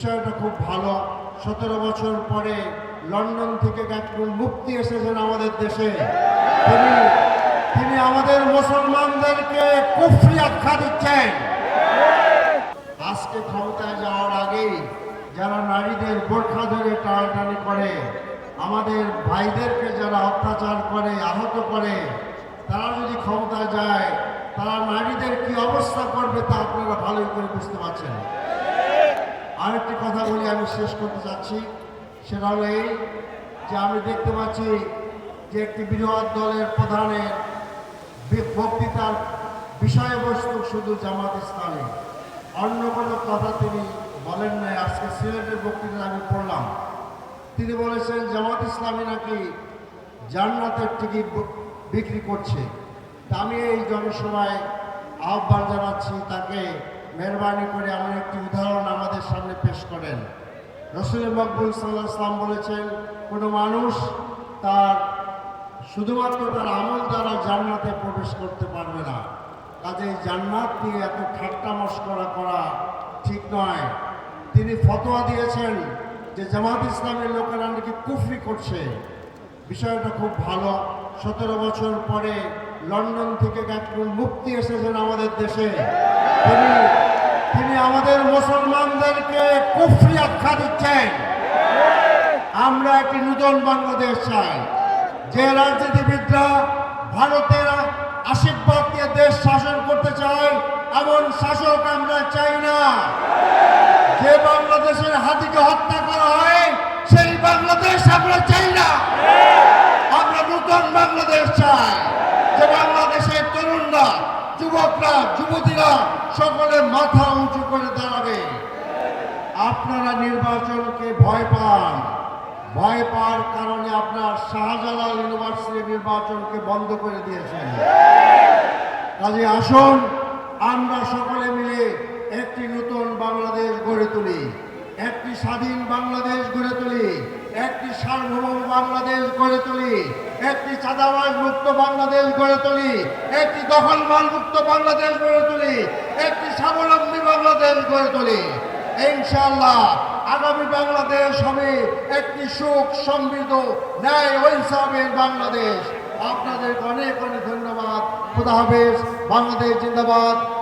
বিষয়টা খুব ভালো। 17 বছর পরে লন্ডন থেকে একজন মুফতি এসেছেন আমাদের দেশে। তিনি আমাদের মুসলমানদেরকে কুফরি আখ্যা দিচ্ছেন। আজকে ক্ষমতায় যাওয়ার আগেই যারা নারীদের বোরখা ধরে টানাটানি করে, আমাদের ভাইদেরকে যারা অত্যাচার করে, আহত করে, তারা যদি ক্ষমতায় যায় তারা নারীদের কি অবস্থা করবে তা আপনারা ভালোই করে বুঝতে পারছেন। আরেকটি কথা বলি, আমি শেষ করতে চাচ্ছি। সেটা হলো এই যে আমি দেখতে পাচ্ছি যে একটি বৃহৎ দলের প্রধানের বক্তৃতার বিষয়বস্তু শুধু জামাত ইসলামী, অন্য কোনো কথা তিনি বলেন নাই। আজকে সিলেটের বক্তৃতা আমি পড়লাম, তিনি বলেছেন জামাত ইসলামী নাকি জান্নাতের টিকিট বিক্রি করছে। তা আমি এই জনসভায় আহ্বান জানাচ্ছি তাকে মেহরবানি করে এমন একটি উদাহরণ আমাদের সামনে পেশ করেন। রসুল মকবুল সাল্লাল্লাহু আলাইহি ওয়াসাল্লাম বলেছেন, কোনো মানুষ তার শুধুমাত্র তার আমল দ্বারা জান্নাতে প্রবেশ করতে পারবে না। কাজেই জান্নাত নিয়ে এত ঠাট্টা মশকরা করা ঠিক নয়। তিনি ফতোয়া দিয়েছেন যে জামাত ইসলামের লোকেরা নাকি কুফরি করছে। বিষয়টা খুব ভালো। 17 বছর পরে লন্ডন থেকে একজন মুফতি এসেছেন আমাদের দেশে। তিনি আমাদের মুসলমানদেরকে কুফরি আখ্যা দিচ্ছেন। আমরা একটি নতুন বাংলাদেশ চাই, যে রাজনীতিবিদরা ভারতের আশীর্বাদ দিয়ে দেশ শাসন করতে চায় এমন শাসক আমরা চাই না। যে বাংলাদেশের হাতিকে হত্যা করা হয় সেই বাংলাদেশ আমরা চাই না। আমরা নতুন বাংলাদেশ চাই, যে বাংলাদেশের তরুণরা, যুবকরা, যুবতীরা সকলে মাথা উঁচু করে দাঁড়াবে। আপনারা নির্বাচনকে ভয় পান, ভয় পাওয়ার কারণে আপনার শাহজালাল ইউনিভার্সিটি নির্বাচনকে বন্ধ করে দিয়েছেন। কাজে আসুন আমরা সকলে মিলে একটি নতুন বাংলাদেশ গড়ে তুলি, একটি স্বাধীন বাংলাদেশ গড়ে তুলি, একটি সার্বভৌম বাংলাদেশ গড়ে তুলি, একটি চাঁদাবাজ মুক্ত বাংলাদেশ গড়ে তুলি, একটি দখলবাজ মুক্ত বাংলাদেশ গড়ে তুলি, একটি স্বাবলম্বী বাংলাদেশ গড়ে তুলি। ইনশাআল্লাহ আগামী বাংলাদেশ হবে একটি সুখ সমৃদ্ধ ন্যায় ও ইনসাফের বাংলাদেশ। আপনাদের অনেক অনেক ধন্যবাদ। খোদা হাফেজ। বাংলাদেশ জিন্দাবাদ।